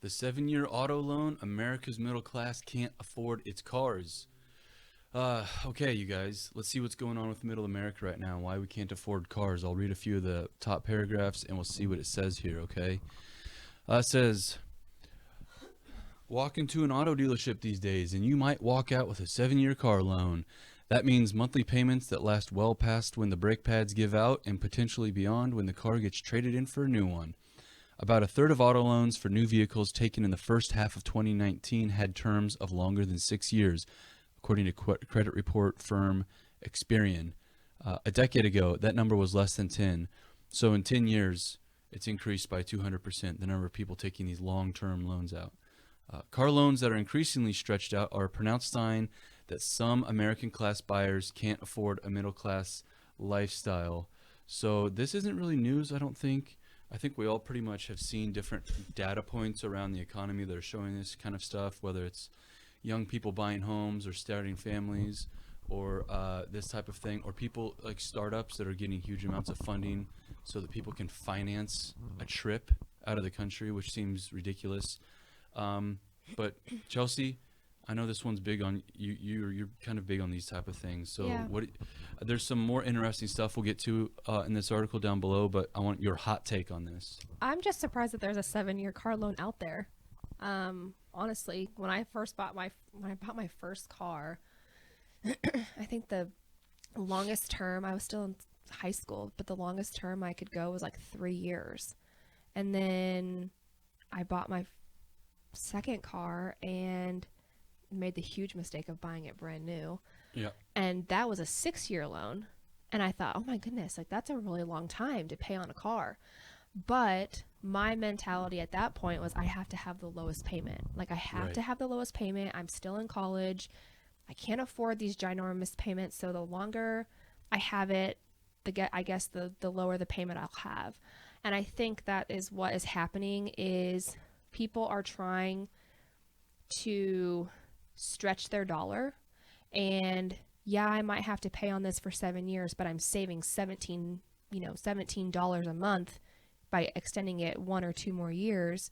The 7-year auto loan, America's middle class can't afford its cars. Okay, you guys, let's see what's going on with middle America right now and why we can't afford cars. I'll read a few of the top paragraphs and we'll see what it says here, okay? It says, walk into an auto dealership these days and you might walk out with a 7-year car loan. That means monthly payments that last well past when the brake pads give out and potentially beyond when the car gets traded in for a new one. About a third of auto loans for new vehicles taken in the first half of 2019 had terms of longer than 6 years, according to credit report firm Experian. A decade ago, that number was less than 10. So in 10 years, it's increased by 200%, the number of people taking these long-term loans out. Car loans that are increasingly stretched out are a pronounced sign that some American class buyers can't afford a middle-class lifestyle. So this isn't really news, I don't think. I think we all pretty much have seen different data points around the economy that are showing this kind of stuff, whether it's young people buying homes or starting families or this type of thing, or people like startups that are getting huge amounts of funding so that people can finance a trip out of the country, which seems ridiculous. But Chelsea, I know this one's big on you. You're kind of big on these type of things. So Yeah. there's some more interesting stuff we'll get to in this article down below, but I want your hot take on this. I'm just surprised that there's a 7-year car loan out there. Honestly, when I bought my first car, I think the longest term, I was still in high school, but the longest term I could go was like 3 years. And then I bought my second car and made the huge mistake of buying it brand new. Yeah. And that was a 6-year loan. And I thought, oh my goodness, like that's a really long time to pay on a car. But my mentality at that point was I have to have the lowest payment. Like I have to have the lowest payment. I'm still in college. I can't afford these ginormous payments. So the longer I have it, the lower the payment I'll have. And I think that is what is happening is people are trying to stretch their dollar. And yeah, I might have to pay on this for 7 years, but I'm saving $17 a month by extending it 1 or 2 more years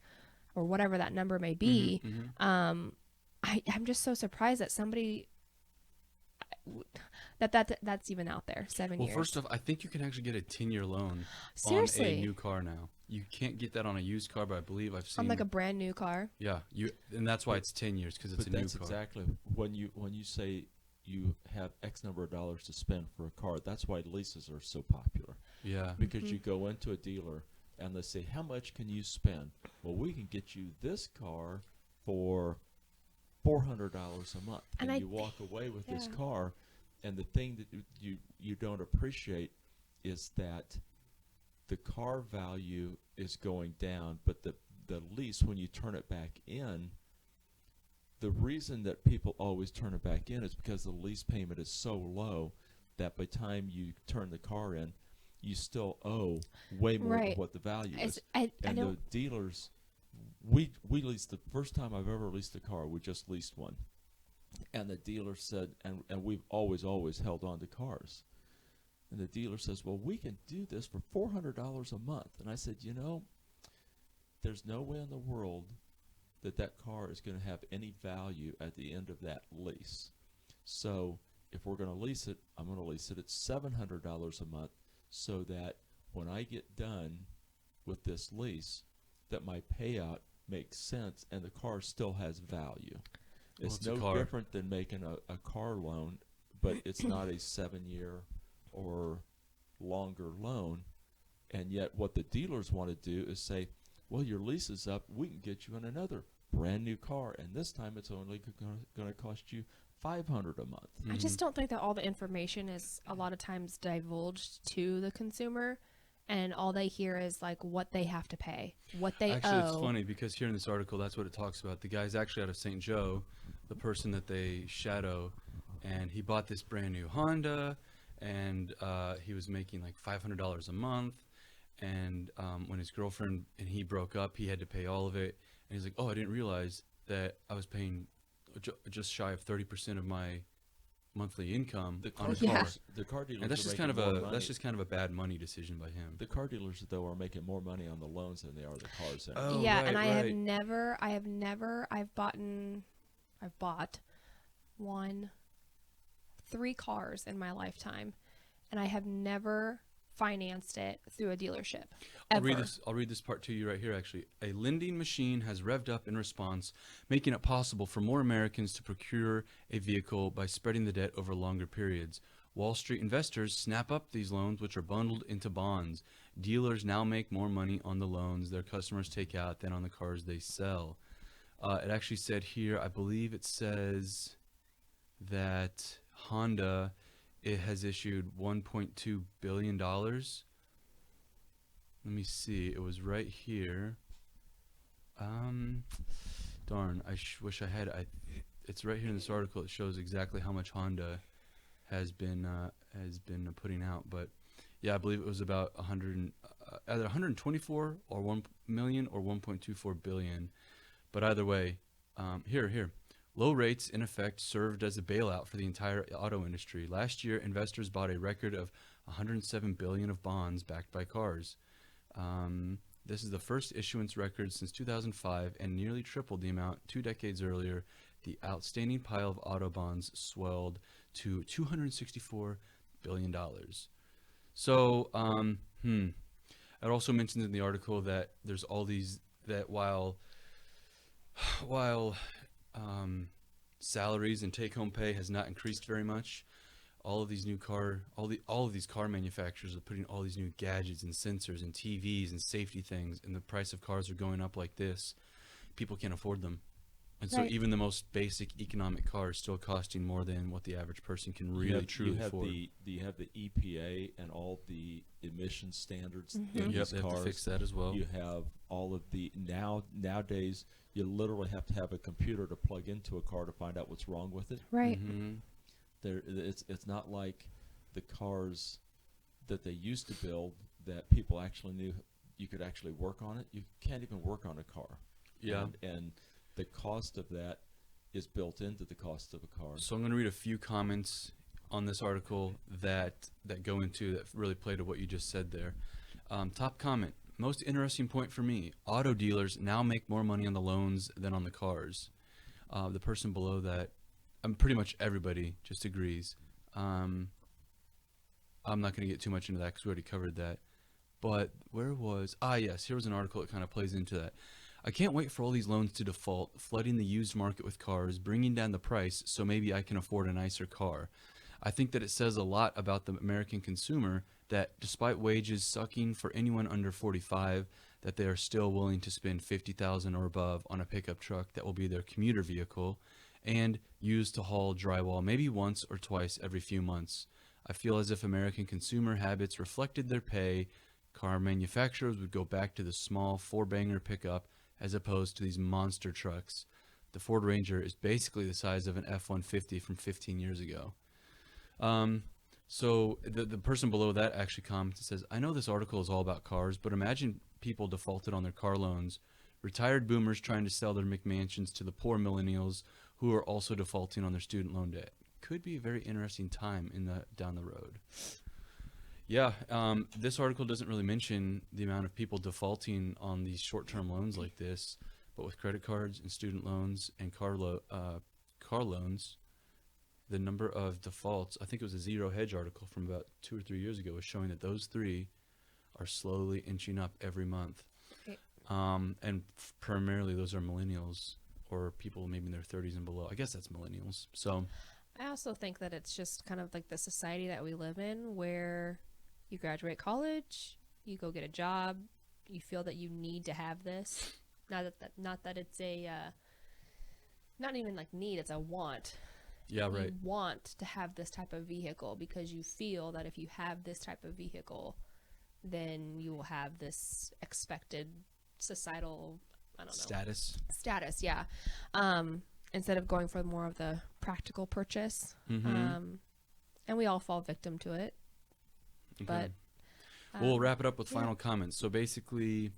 or whatever that number may be. I'm just so surprised that somebody that's even out there. 7 years. Well, first off, I think you can actually get a 10-year loan Seriously? on a new car now. You can't get that on a used car, but I believe I've seen On like a brand new car. Yeah, and that's why it's 10 years because it's a new car. But that's exactly when you say you have X number of dollars to spend for a car. That's why leases are so popular. Yeah. Because you go into a dealer and they say, how much can you spend? Well, we can get you this car for $400 a month. And you walk away with this car. And the thing that you don't appreciate is that the car value is going down, but the lease, when you turn it back in, the reason that people always turn it back in is because the lease payment is so low that by the time you turn the car in, you still owe way more than what the value is. The dealers, we leased the first time I've ever leased a car, we just leased one. And the dealer said, and we've always held on to cars. And the dealer says, well, we can do this for $400 a month. And I said, there's no way in the world that car is going to have any value at the end of that lease. So if we're going to lease it, I'm going to lease it at $700 a month so that when I get done with this lease, that my payout makes sense and the car still has value. It's no different than making a car loan, but it's not a 7-year or longer loan. And yet what the dealers want to do is say, well, your lease is up. We can get you in another brand new car. And this time it's only going to cost you $500 a month. I just don't think that all the information is a lot of times divulged to the consumer. And all they hear is like what they have to pay, what they owe. Actually, it's funny because here in this article, that's what it talks about. The guy's actually out of St. Joe, the person that they shadow, and he bought this brand new Honda, and he was making like $500 a month. And when his girlfriend and he broke up, he had to pay all of it. And he's like, oh, I didn't realize that I was paying just shy of 30% of my monthly income The on car a Yeah. car. dealers, the car dealers And that's are just making kind of more a money. that's just kind of a bad money decision by him. The car dealers, though, are making more money on the loans than they are the cars. Oh, yeah, right, and I've bought 3 cars in my lifetime, and I have never financed it through a dealership. Ever. I'll read this part to you right here, actually. A lending machine has revved up in response, making it possible for more Americans to procure a vehicle by spreading the debt over longer periods. Wall Street investors snap up these loans, which are bundled into bonds. Dealers now make more money on the loans their customers take out than on the cars they sell. It actually said here, I believe it says that Honda, it has issued $1.2 billion. Let me see. It was right here. Darn, I wish I had. It's right here in this article. It shows exactly how much Honda has been putting out. But yeah, I believe it was about either 124 or 1 million or 1.24 billion. But either way, here. Low rates, in effect, served as a bailout for the entire auto industry. Last year, investors bought a record of 107 billion of bonds backed by cars. This is the first issuance record since 2005 and nearly tripled the amount 2 decades earlier. The outstanding pile of auto bonds swelled to $264 billion. So, it also mentions in the article that there's all these, that while salaries and take-home pay has not increased very much, all of these car manufacturers are putting all these new gadgets and sensors and TVs and safety things, and the price of cars are going up like this. People can't afford them, and so Right. even the most basic economic car is still costing more than what the average person can really truly afford. You have the EPA and all the emission standards in Yep, these they have to cars. fix that as well. You have all of the nowadays. You literally have to have a computer to plug into a car to find out what's wrong with it. Right. Mhm. It's not like the cars that they used to build that people actually knew you could actually work on it. You can't even work on a car. Yeah. And the cost of that is built into the cost of a car. So I'm going to read a few comments on this article that go into that really play to what you just said there. Top comment: most interesting point for me: auto dealers now make more money on the loans than on the cars. The person below that, pretty much everybody just agrees. I'm not going to get too much into that because we already covered that. But yes, here was an article that kind of plays into that. I can't wait for all these loans to default, flooding the used market with cars, bringing down the price so maybe I can afford a nicer car. I think that it says a lot about the American consumer that despite wages sucking for anyone under 45, that they are still willing to spend $50,000 or above on a pickup truck that will be their commuter vehicle and used to haul drywall maybe once or twice every few months. I feel as if American consumer habits reflected their pay, car manufacturers would go back to the small 4-banger pickup as opposed to these monster trucks. The Ford Ranger is basically the size of an F-150 from 15 years ago. So the person below that actually comments and says, I know this article is all about cars, but imagine people defaulted on their car loans, retired boomers trying to sell their McMansions to the poor millennials who are also defaulting on their student loan debt. Could be a very interesting time down the road. Yeah, this article doesn't really mention the amount of people defaulting on these short-term loans like this, but with credit cards and student loans and car loans, the number of defaults, I think it was a Zero Hedge article from about 2 or 3 years ago, was showing that those three are slowly inching up every month. Right. And primarily those are millennials or people maybe in their 30s and below. I guess that's millennials. So I also think that it's just kind of like the society that we live in where you graduate college, you go get a job, you feel that you need to have this. Not that it's a not even like need, it's a want. yeah, right. You want to have this type of vehicle because you feel that if you have this type of vehicle, then you will have this expected societal, I don't know. Status, yeah. Instead of going for more of the practical purchase. Mhm. And we all fall victim to it. But we'll wrap it up with yeah. final comments. So basically,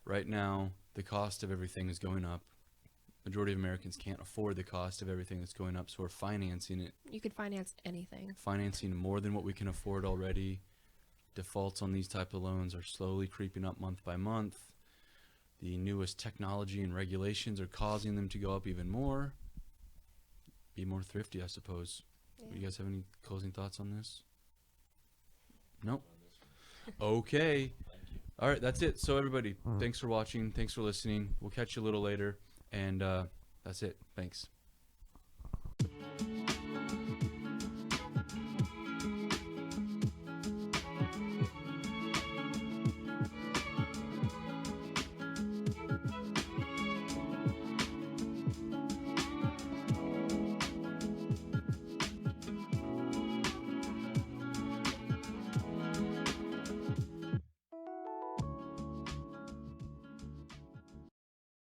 right now, the cost of everything is going up. majority of Americans can't afford the cost of everything that's going up, so we're financing it. You could finance anything. Financing more than what we can afford already. Defaults on these type of loans are slowly creeping up month by month. The newest technology and regulations are causing them to go up even more. Be more thrifty, I suppose. Yeah. You guys have any closing thoughts on this? Nope. Okay. All right, that's it. So everybody, thanks for watching. Thanks for listening. We'll catch you a little later. And that's it. Thanks.